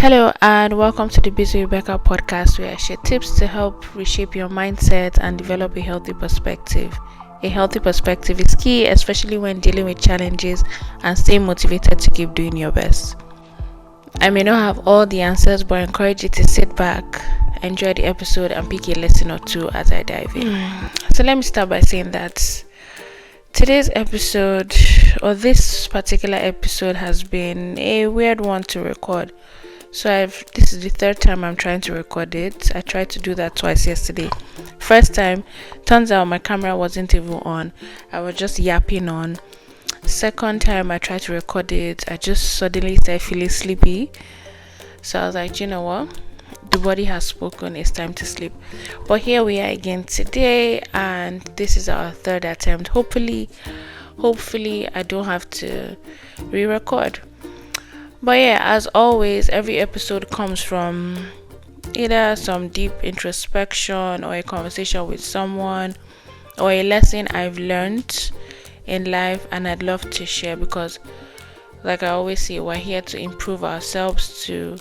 Hello and welcome to the Busy Rebecca podcast, where I share tips to help reshape your mindset and develop a healthy perspective. A healthy perspective is key, especially when dealing with challenges and staying motivated to keep doing your best. I may not have all the answers, but I encourage you to sit back, enjoy the episode, and pick a lesson or two as I dive in. So let me start by saying that today's episode, or this particular episode, has been a weird one to record. So this is the third time I'm trying to record it. I tried to do that twice yesterday. First time, turns out my camera wasn't even on. I was just yapping on. Second time I tried to record it, I just suddenly started feeling sleepy. So I was like, you know what? The body has spoken, it's time to sleep. But here we are again today, and this is our third attempt. Hopefully I don't have to re-record. But yeah, as always, every episode comes from either some deep introspection or a conversation with someone or a lesson I've learned in life, and I'd love to share because, like I always say, we're here to improve ourselves, to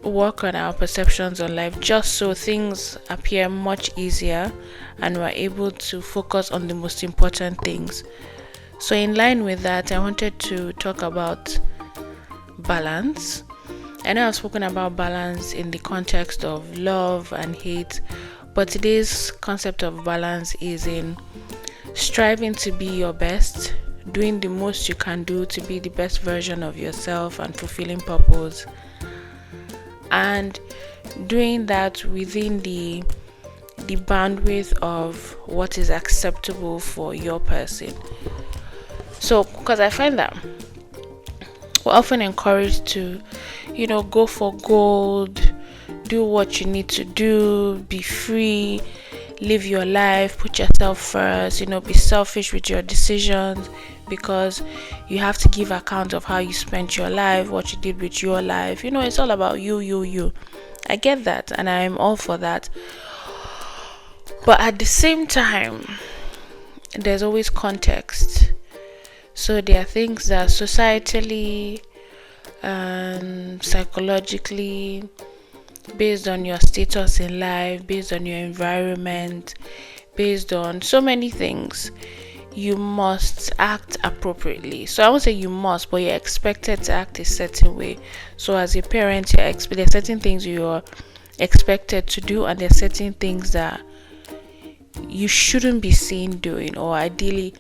work on our perceptions on life, just so things appear much easier and we're able to focus on the most important things. So in line with that, I wanted to talk about balance. I know I've spoken about balance in the context of love and hate, but today's concept of balance is in striving to be your best, doing the most you can do to be the best version of yourself and fulfilling purpose, and doing that within the bandwidth of what is acceptable for your person. So, because I find that we're often encouraged to, go for gold, do what you need to do, be free, live your life, put yourself first, be selfish with your decisions, because you have to give account of how you spent your life, what you did with your life. It's all about you. I get that, and I'm all for that. But at the same time, there's always context. So there are things that societally and psychologically, based on your status in life, based on your environment, based on so many things, you must act appropriately. So I won't say you must, but you're expected to act a certain way. So as a parent, there are certain things you're expected to do, and there are certain things that you shouldn't be seen doing, or ideally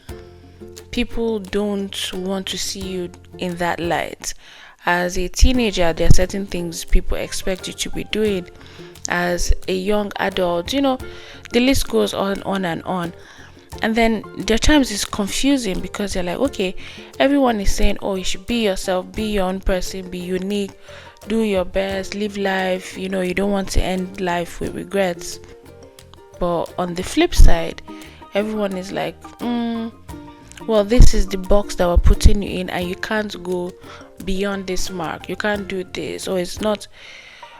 people don't want to see you in that light. As a teenager, there are certain things people expect you to be doing. As a young adult, the list goes on and on. And then there are times it's confusing because you're like, okay, everyone is saying, oh, you should be yourself, be your own person, be unique, do your best, live life. You don't want to end life with regrets. But on the flip side, everyone is like, well, this is the box that we're putting you in, and you can't go beyond this mark. You can't do this, or it's not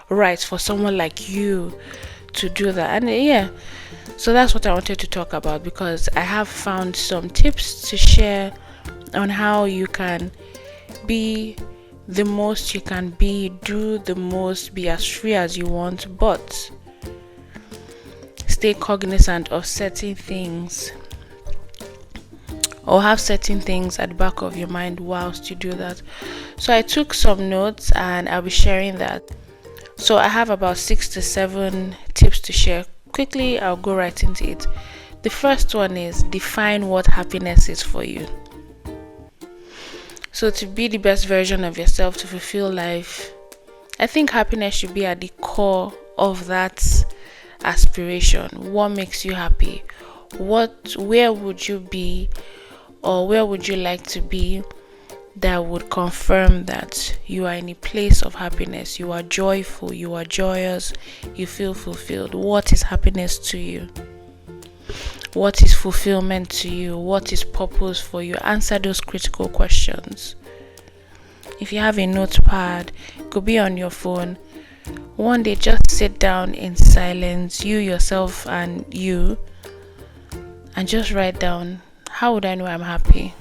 right for someone like you to do that. And so that's what I wanted to talk about, because I have found some tips to share on how you can be the most you can be, do the most, be as free as you want, but stay cognizant of certain things, or have certain things at the back of your mind whilst you do that. So I took some notes and I'll be sharing that. So I have about 6 to 7 tips to share. Quickly, I'll go right into it. The first one is define what happiness is for you. So to be the best version of yourself, to fulfill life, I think happiness should be at the core of that aspiration. What makes you happy? Where would you be, or where would you like to be, that would confirm that you are in a place of happiness, you are joyful, you are joyous, you feel fulfilled? What is happiness to you? What is fulfillment to you? What is purpose for you? Answer those critical questions. If you have a notepad, it could be on your phone. One day, just sit down in silence, you, yourself, and you, and just write down, how would I know I'm happy?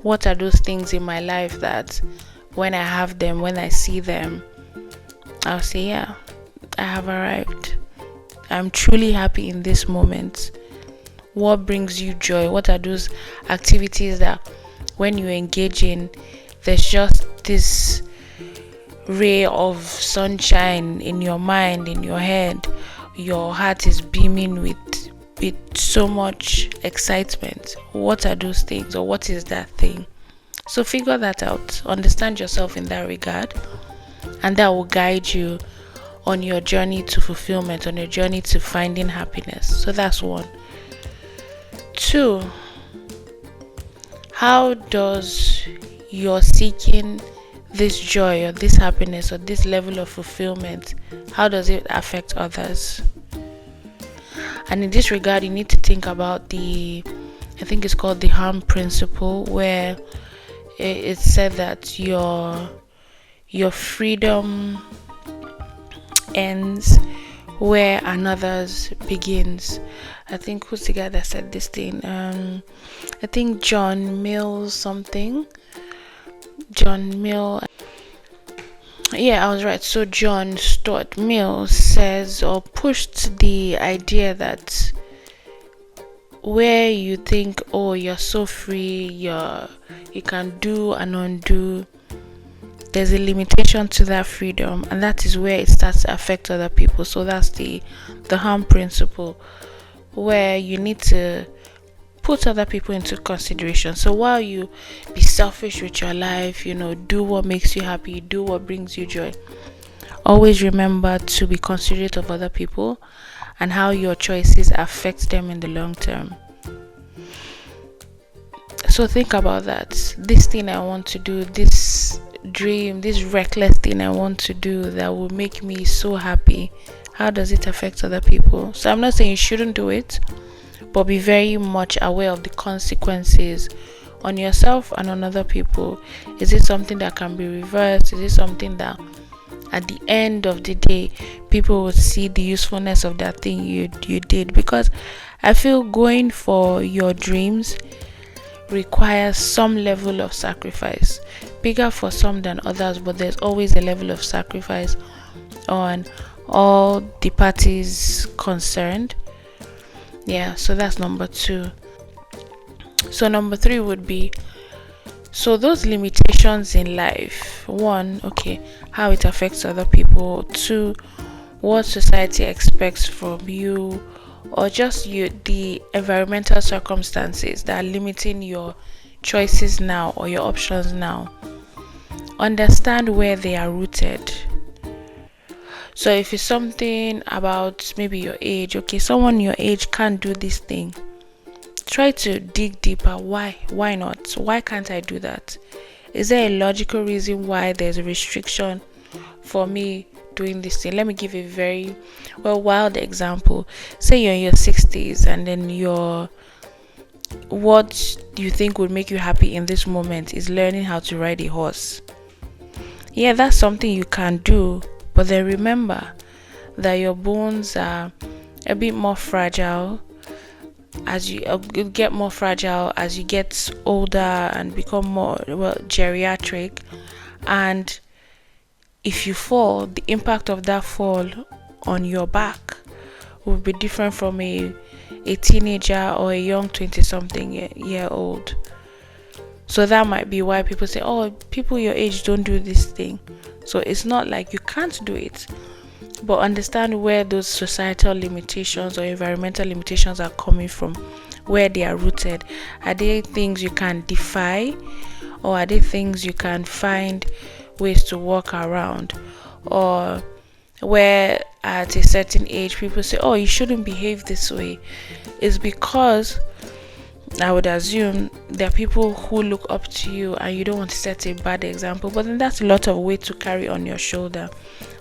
What are those things in my life that when I have them, when I see them, I'll say, yeah, I have arrived. I'm truly happy in this moment. What brings you joy? What are those activities that when you engage in, there's just this ray of sunshine in your mind, in your head, your heart is beaming with so much excitement? What are those things, or what is that thing? So figure that out, understand yourself in that regard, and that will guide you on your journey to fulfillment, on your journey to finding happiness. So that's one. Two, how does your seeking this joy or this happiness or this level of fulfillment, how does it affect others? And in this regard, you need to think about I think it's called the harm principle, where it's said that your freedom ends where another's begins. I think, who's the guy that said this thing? I think John Mill something. John Mill. Yeah, I was right. So John Stuart Mill says, or pushed the idea that where you think, oh, you're so free, you can do and undo, there's a limitation to that freedom, and that is where it starts to affect other people. So that's the harm principle, where you need to put other people into consideration. So while you be selfish with your life, do what makes you happy, do what brings you joy, always remember to be considerate of other people and how your choices affect them in the long term. So think about that. This thing I want to do, this dream, this reckless thing I want to do that will make me so happy, how does it affect other people? So I'm not saying you shouldn't do it, but be very much aware of the consequences on yourself and on other people. Is it something that can be reversed? Is it something that at the end of the day people will see the usefulness of that thing you did? Because I feel going for your dreams requires some level of sacrifice, bigger for some than others, but there's always a level of sacrifice on all the parties concerned. Yeah, so that's number 2. So number 3 would be, so those limitations in life. 1, okay, how it affects other people. 2, what society expects from you, or just the environmental circumstances that are limiting your choices now or your options now. Understand where they are rooted. So if it's something about maybe your age, okay, someone your age can't do this thing, try to dig deeper. Why not? Why can't I do that? Is there a logical reason why there's a restriction for me doing this thing? Let me give a very wild example. Say you're in your 60s, and then what you think would make you happy in this moment is learning how to ride a horse. Yeah, that's something you can do, but then remember that your bones are a bit more fragile as you get more fragile as you get older and become more geriatric, and if you fall, the impact of that fall on your back will be different from a teenager or a young 20-something year old. So that might be why people say, oh, people your age don't do this thing. So it's not like you can't do it, but understand where those societal limitations or environmental limitations are coming from, where they are rooted. Are they things you can defy, or are they things you can find ways to work around? Or where at a certain age people say, oh, you shouldn't behave this way, is because I would assume there are people who look up to you and you don't want to set a bad example, but then that's a lot of weight to carry on your shoulder.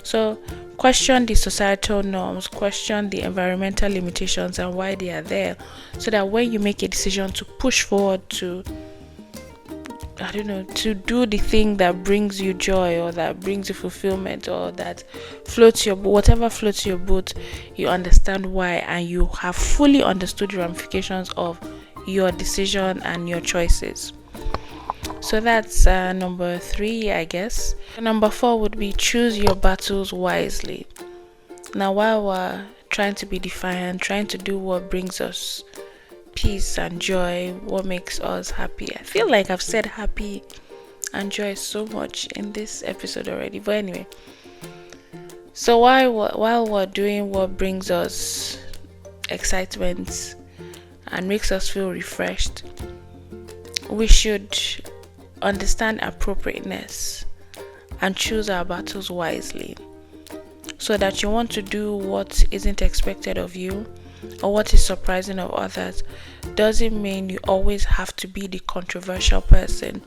So question the societal norms, question the environmental limitations and why they are there, so that when you make a decision to push forward to do the thing that brings you joy, or that brings you fulfillment, or that whatever floats your boat, you understand why, and you have fully understood the ramifications of your decision and your choices. So that's number 3, I guess. Number 4 would be choose your battles wisely. Now, while we're trying to be defiant, trying to do what brings us peace and joy, what makes us happy. I feel like I've said happy and joy so much in this episode already. But anyway, so while we're doing what brings us excitement and makes us feel refreshed, we should understand appropriateness and choose our battles wisely, so that you want to do what isn't expected of you or what is surprising of others. Doesn't mean you always have to be the controversial person.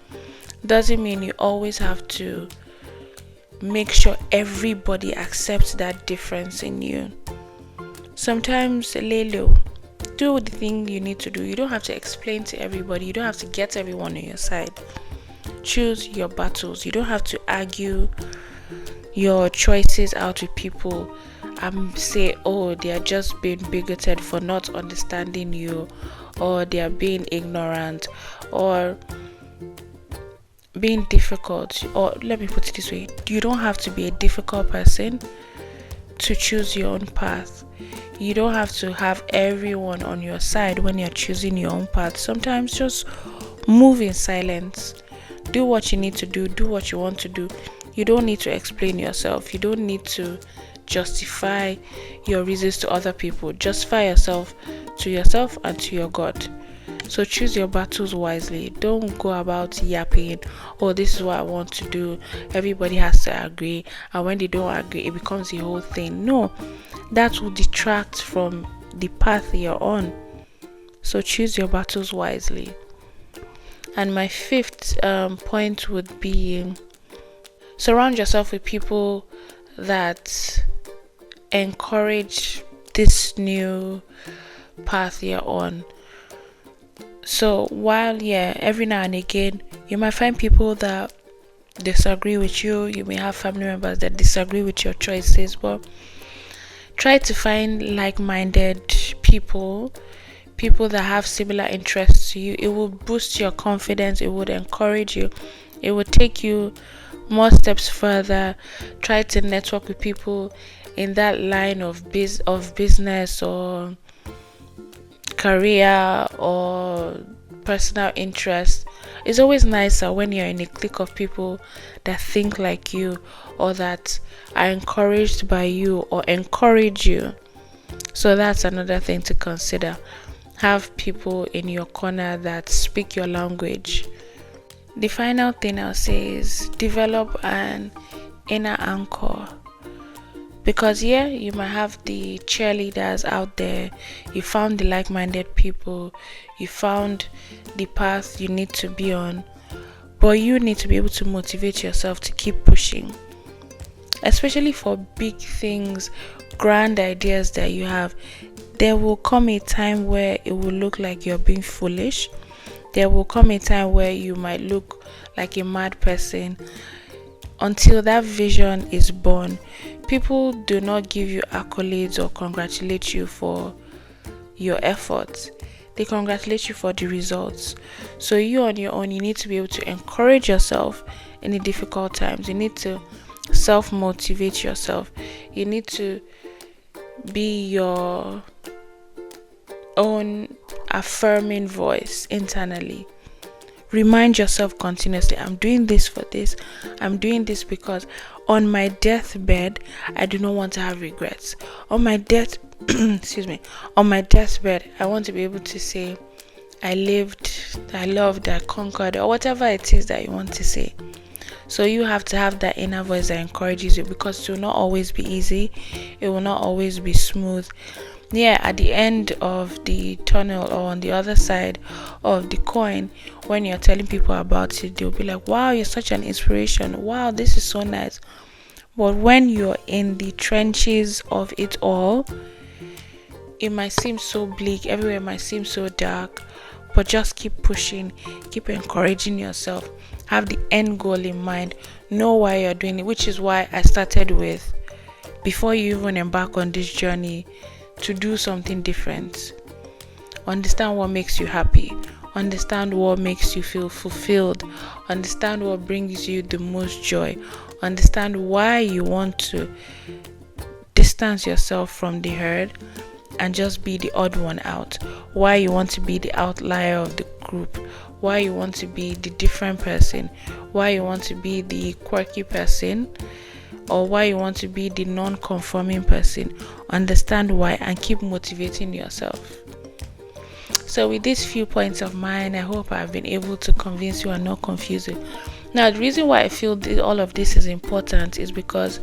Doesn't mean you always have to make sure everybody accepts that difference in you. Sometimes lay low. Do the thing you need to do. You don't have to explain to everybody. You don't have to get everyone on your side. Choose your battles. You don't have to argue your choices out with people and say, oh, they are just being bigoted for not understanding you, or they are being ignorant, or being difficult. Or let me put it this way, you don't have to be a difficult person to choose your own path. You don't have to have everyone on your side when you're choosing your own path. Sometimes just move in silence. Do what you need to do what you want to do. You don't need to explain yourself. You don't need to justify your reasons to other people. Justify yourself to yourself and to your God. So choose your battles wisely. Don't go about yapping, oh, this is what I want to do, everybody has to agree, and when they don't agree it becomes the whole thing. No, that will detract from the path you're on. So choose your battles wisely. And my 5th point would be surround yourself with people that encourage this new path you're on. So while every now and again you might find people that disagree with you, you may have family members that disagree with your choices, but try to find like-minded people that have similar interests to you. It will boost your confidence, it would encourage you, it would take you more steps further. Try to network with people in that line of business or career or personal interest. It's always nicer when you're in a clique of people that think like you, or that are encouraged by you or encourage you. So that's another thing to consider. Have people in your corner that speak your language. The final thing I'll say is develop an inner anchor. Because you might have the cheerleaders out there, you found the like-minded people, you found the path you need to be on, but you need to be able to motivate yourself to keep pushing. Especially for big things, grand ideas that you have, there will come a time where it will look like you're being foolish. There will come a time where you might look like a mad person. Until that vision is born, people do not give you accolades or congratulate you for your efforts. They congratulate you for the results. So you on your own, you need to be able to encourage yourself in the difficult times. You need to self-motivate yourself. You need to be your own affirming voice internally. Remind yourself continuously, I'm doing this for this. I'm doing this because on my deathbed, I do not want to have regrets. On my on my deathbed, I want to be able to say, I lived, I loved, I conquered, or whatever it is that you want to say. So you have to have that inner voice that encourages you, because it will not always be easy. It will not always be smooth. At the end of the tunnel, or on the other side of the coin, when you're telling people about it, they'll be like, wow, you're such an inspiration, wow, this is so nice. But when you're in the trenches of it all, it might seem so bleak, everywhere might seem so dark. But just keep pushing, keep encouraging yourself, have the end goal in mind, know why you're doing it, which is why I started with, before you even embark on this journey, to do something different. Understand what makes you happy. Understand what makes you feel fulfilled. Understand what brings you the most joy. Understand why you want to distance yourself from the herd and just be the odd one out. Why you want to be the outlier of the group. Why you want to be the different person. Why you want to be the quirky person. Or why you want to be the non-conforming person. Understand why and keep motivating yourself. So with these few points of mine, I hope I've been able to convince you and not confuse you. Now, the reason why I feel all of this is important is because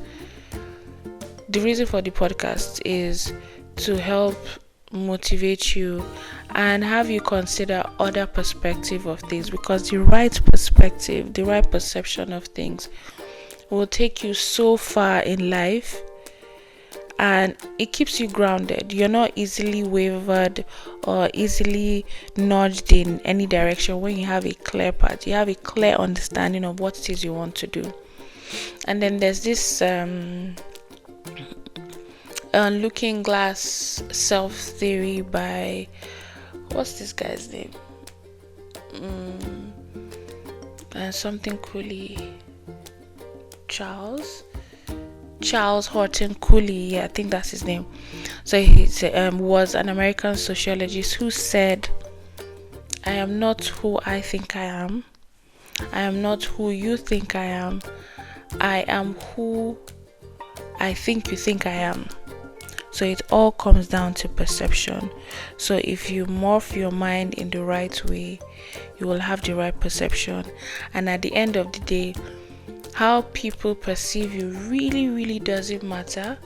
the reason for the podcast is to help motivate you and have you consider other perspective of things, because the right perspective, the right perception of things will take you so far in life, and it keeps you grounded. You're not easily wavered or easily nudged in any direction when you have a clear path. You have a clear understanding of what it is you want to do. And then there's this Looking Glass Self Theory by, what's this guy's name? Something Cooley. Charles Horton Cooley, yeah, I think that's his name. So he was an American sociologist who said, I am not who I think I am. I am not who you think I am. I am who I think you think I am. So it all comes down to perception. So if you morph your mind in the right way, you will have the right perception. And at the end of the day, how people perceive you really doesn't matter.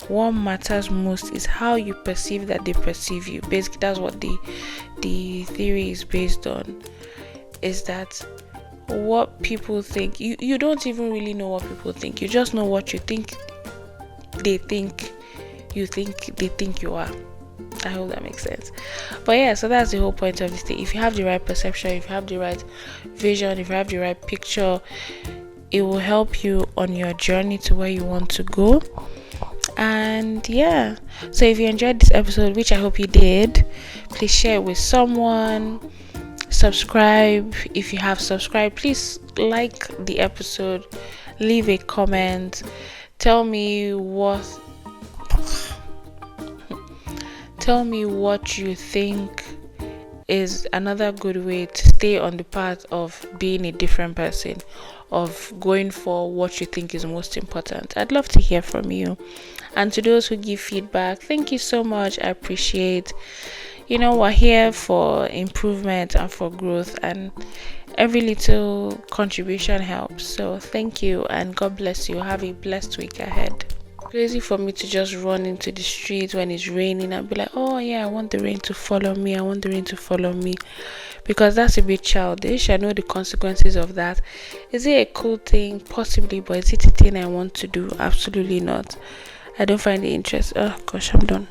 What matters most is how you perceive that they perceive you. Basically, that's what the theory is based on. Is that what people think, you don't even really know what people think. You just know what you think they think you think they think you are. I hope that makes sense. But yeah, so that's the whole point of this thing. If you have the right perception, if you have the right vision, if you have the right picture, it will help you on your journey to where you want to go. And yeah, so if you enjoyed this episode, which I hope you did, please share it with someone. Subscribe if you have subscribed. Please like the episode, leave a comment, tell me what you think is another good way to stay on the path of being a different person, of going for what you think is most important. I'd love to hear from you. And to those who give feedback, thank you so much. I appreciate. We're here for improvement and for growth, and every little contribution helps. So thank you, and God bless you. Have a blessed week ahead. Crazy for me to just run into the street when it's raining and be like, oh yeah, I want the rain to follow me, because that's a bit childish. I know the consequences of that. Is it a cool thing? Possibly, but is it a thing I want to do? Absolutely not. I don't find the interest. Oh gosh, I'm done.